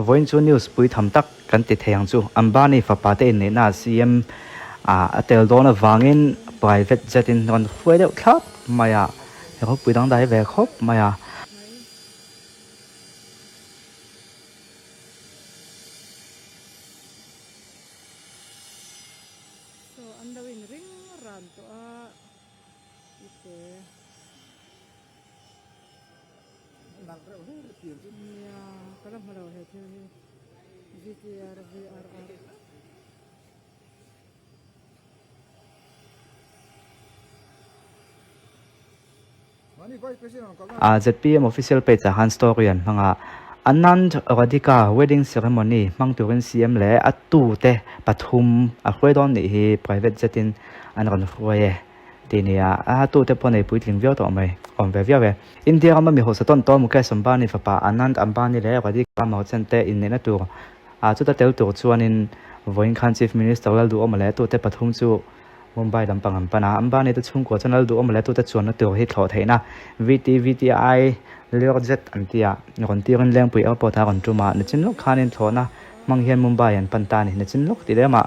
voin chu news pui tham tak kan ti theng chu ambani fa pa te ne na cm atel don awangin private jet in on hruai deuh thlap maya ho pui dang dai ve khop maya so andawin ring ran to a ite ya kalam halo he the VTR VRR ZPM official page han story an hanga Anand Radhika wedding ceremony mang turin CM le atu te pathum a hruai ni hi private jet in an ron hruai tinia tu te pone puitling vio to mai om ve via ve India ma mi ho sa ton to mu ka sambani fa pa Anand Ambani le Radhika ma chen te in ne tu chu ta tel tur chuan in voin khan chief minister lal du om le tu te pathum chu Mumbai lampang ampana ambani te chung ko channel du omle tu te chuan na tur hi thlo theina VTI Learjet antia ron tirin leng pui airport a ron tuma na chin lok khanin thlona manghian Mumbai an pantani na chin lok ti lema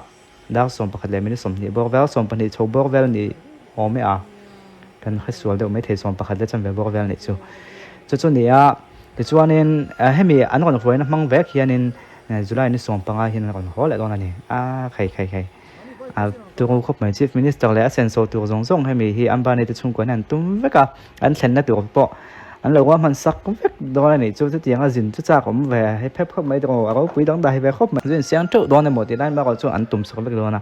dar som pakhat le min som ni borvel som pani chho borvel ni ome a kan khasual de me the som pakhat le chan ve borvel ni chu nia te chuanin hemi an ron hruaina mang vek hianin July ni som panga hin ron hol le don ani khai tu khop mai chief minister le asen so tu zong zong hemi hi ambani te chung ko nan tum veka an thlen na tu po an lo wa man sak vek do ni chu tiang a jin chu cha kom ve he phep khop mai do aro pui dang dai ve khop mai jin siang tu do ne mo ti dan ma ko chu an tum sok vek do na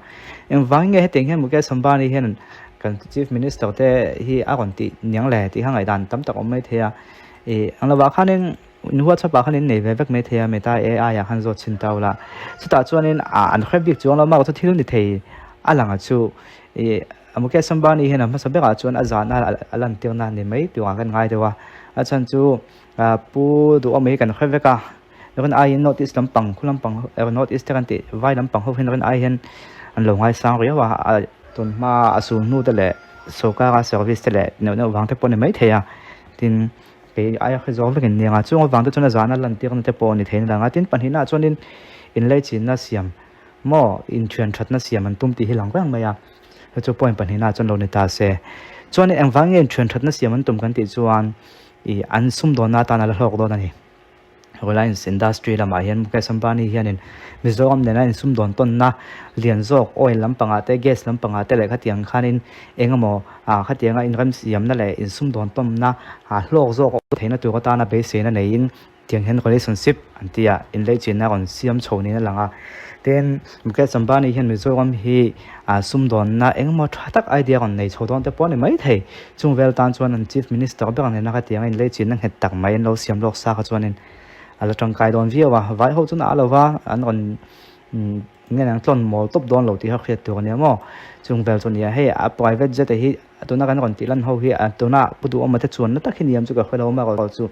en wang nge he teng he mu ke sambani hen kan chief minister te hi a kon ti nyang le ti hangai dan tam tak om mai thea an lo wa khanin nuwa chapa khanin nei ve vek me thea me ta AI ya han zo chin taula chuta chuanin an khrebik chuang lo ma ko thil ni thei alanga chu amuke sambani hena ma sabeka chuan azana alan tirna ni mai tuwa kan ngai dewa achan chu pu du amei kan khweka ron ai notice lampang khulampang notice te kan ti vai lampang ho hen ron ai hen an lo ngai sang riwa tun ma asu nu de le sokara service te le no wang te pon mai theya tin ke ai khazol vekin ninga chu wang te chuna zana lan tirna te pon ni thein langa tin panhina chuanin in lei chin na siam mo in thian thatna siam an tum ti hilang wang maya chu point panhina chon lo ni ta se chuan en wangin thian thatna siam an tum kan ti chuan an sum do na ta na la hlok do na ni Reliance industry lama hian mukesh ambani hianin mizoram nena in sum don ton na lian zok oil lampanga te gas lampanga te le khatiang khanin engamo khatianga in ram siam na le in sum don tom na hlok zok theina tu ta na be se na nei in tiang hen relationship antia in le chin na on siam chhoni na langa ten mukesh ambani hian mizoram hi sum don na engamo thatak idea on nei chodon te pon mai thei chung vel tan chuan an chief minister bang ne na khatiang in le chin na het tak mai lo siam lok sa kha chuanin ala tang kai don viewa vai ho chuna alova an on nge nang tlon mol top don lo ti ha khiat tu ne mo chung vel chunia he a private jet hi atuna kan ron ti lan ho hi atuna pudu oma te chuan na takhiniam chu ka khelo ma ko chu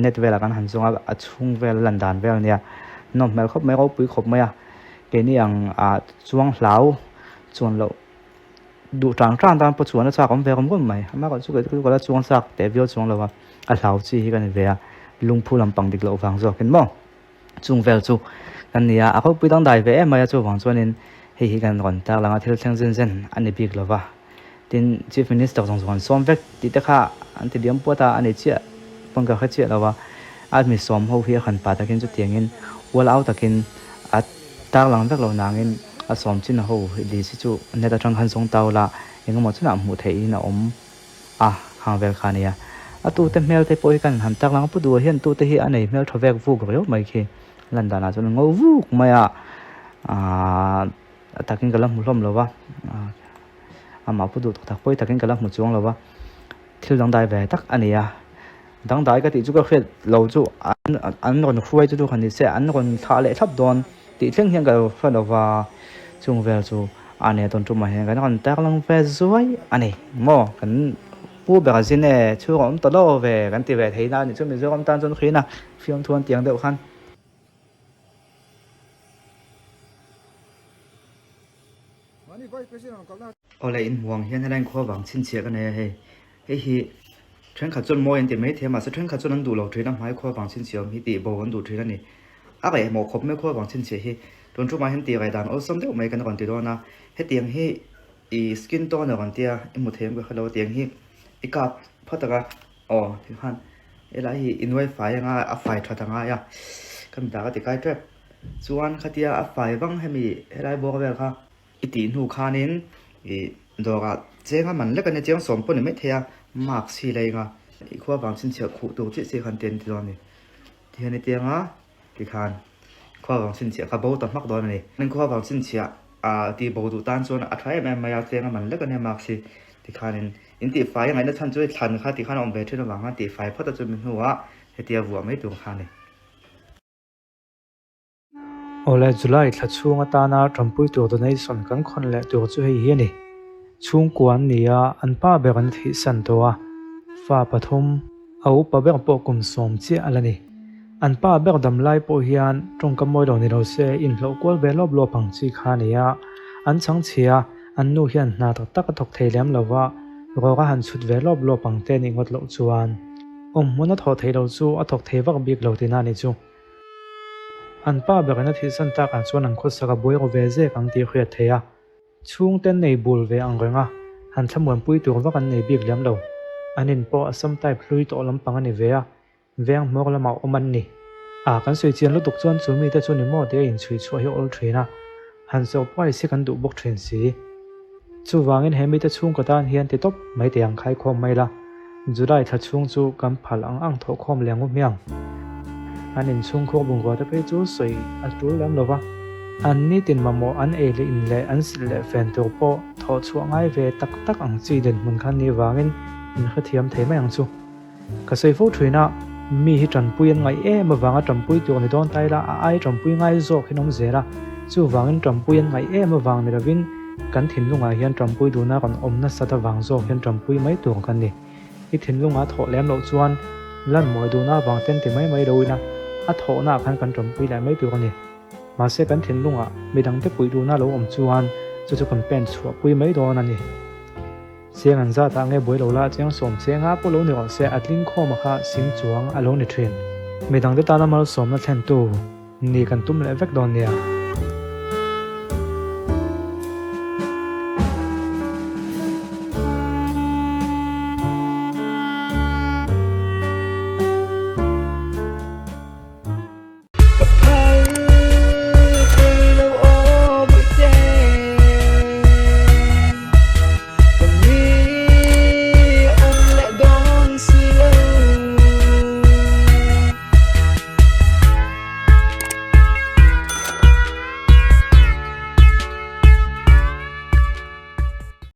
net vel kan han chunga a chung vel landan vel nia nom mel khop mai ko pui khop mai ke ni ang chuang hlau chuan lo du tang tang dan po chuan na cha kom ve kom gon mai ma ko chu ko la chuang sak te vio chuang lo wa a hlau chi hi kan ve lungphu lampang dik lo wang zo ken mo chung vel chu kan nia a ko pui dang dai ve ma ya chu wang chuanin hi kan ron ta langa thil thang zen ani big lova tin chief minister jong jong som vek ti ta kha an ti diam pota ani chia pangka kha chia lova admi som ho hi khan pa takin chu tiangin wall out takin at tar lang vek lo nangin a som chin ho li si chu ne ta tang han song taula engmo chuna mu thei na om hang vel khania tu te mel te poi kan han tak lang pu du hian tu te hi anei mel thovek vu gro mai khi landana chun ngo vu maya takin kalam mulom lowa ama pu du tak poi takin kalam mu chuang lowa thil dang dai ve tak ania dang dai ka ti chu ka khet lo chu an ron hruai chu khani se an ron tha le thap don ti thleng hian ka fa lowa chung vel chu ane ton tu ma hian kan ron tak lang ve zuai ani mo kan pu beka zin e chu om to lo ve kan ti ve theina ni chu mi zo om tan chon khina fiom thuan tiang deuh khan ole in muang hian helang kho wang chin chia kan he hi thren kha chon mo en ti mai the ma sa thren kha chon an du lo thina mai kho wang chin chiam hi ti bo an du thina ni à cái một khop mấy khoa bằng chân chỉ hi tuần trước mà hiện tiệt cái đàn ở xong đấy mấy cái còn tiệt đó na hết tiếng hi skin tone còn tiệt một thêm cái hello tiếng hi cặp phát ra thì han lại hi inway file nga a file thata nga ya kam da cái trap chuan khatia a file bang hemi helai bo vel kha iti nu khanin do ga chenga man le kan cheng som pon me thea mark si le nga khoa bang chin che khu tu chi se khan ten ti ni ti hani tianga ti khan khoa bang chin che kha bo ta mak do ni nen khoa bang chin che ti bo du tan chuan a thai me ma ya chenga man le kan mark si ti khanin in ti file ngai na chan chui than kha ti khan om ve thena wanga ti file phata chu min huwa hetia wa mai tu khan ni Ola July thla chunga tana trampui tur donation kan khon le tur chu hei hi ni chung kwan nia an pa beran thi san towa fa pathum au pa ber po kum som chi alani an pa ber dam lai po hian tongka moi lo ni ro se in lo kwal be lob lo pang chi kha nia an chang chia an nu hian na tak tak thok thei lem lowa ro ga han chut ve lob lo pang te ni ngot lo chuan mona tho thei lo chu a thok thei wak bik lo tina ni chu an pa berana thi san tak an chuan an khot saka boi ro ve je kang ti khriat theya chung ten nei bul ve ang renga han thamuan pui tur wak an nei bik lem lo anin po asam type hlui to lampang ani ve a veng mok lama oman ni kan soi chian lu tuk chuan chu mi te chu ni mo te in chui chu hi ol thina han so pai se kan du bok thin si chu wangin hemi te chung ko tan hian ti top mai te ang khai khom mai la July tha chung chu kam phal ang tho khom lengu miang anin chung khok bung ko te pe chu soi a tur lem lova an ni tin mamo an e le in le an sil le fen tur po tho chuangai ve tak tak ang chi den mun khan ni wangin in khathiam thei mai ang chu ka sei fo thina mi hi tran puyan ngai ma wanga tram pui tur ni don tai la ai tram pui ngai zo khinom zera chu wangin tram puyan ngai ma wang ni rawin kan thin lunga hian tram pui du na kan omna sata wang zo hian tram pui mai tur kan ni i thin lunga tho lem lo chuan lan moi du na wang ten ti mai roina a tho na khan kan tram pui lai mai tur kan ni ma se kan thin lunga midang te pui du na lo om chuan chu kan pen chua pui mai do na ni siang an za ta nge boi lo la chiang som chenga po lo ni ro se atling kho ma kha sing chuang alo ni thin midang te ta na mal som na thlen tu ni kan tum le vek don nia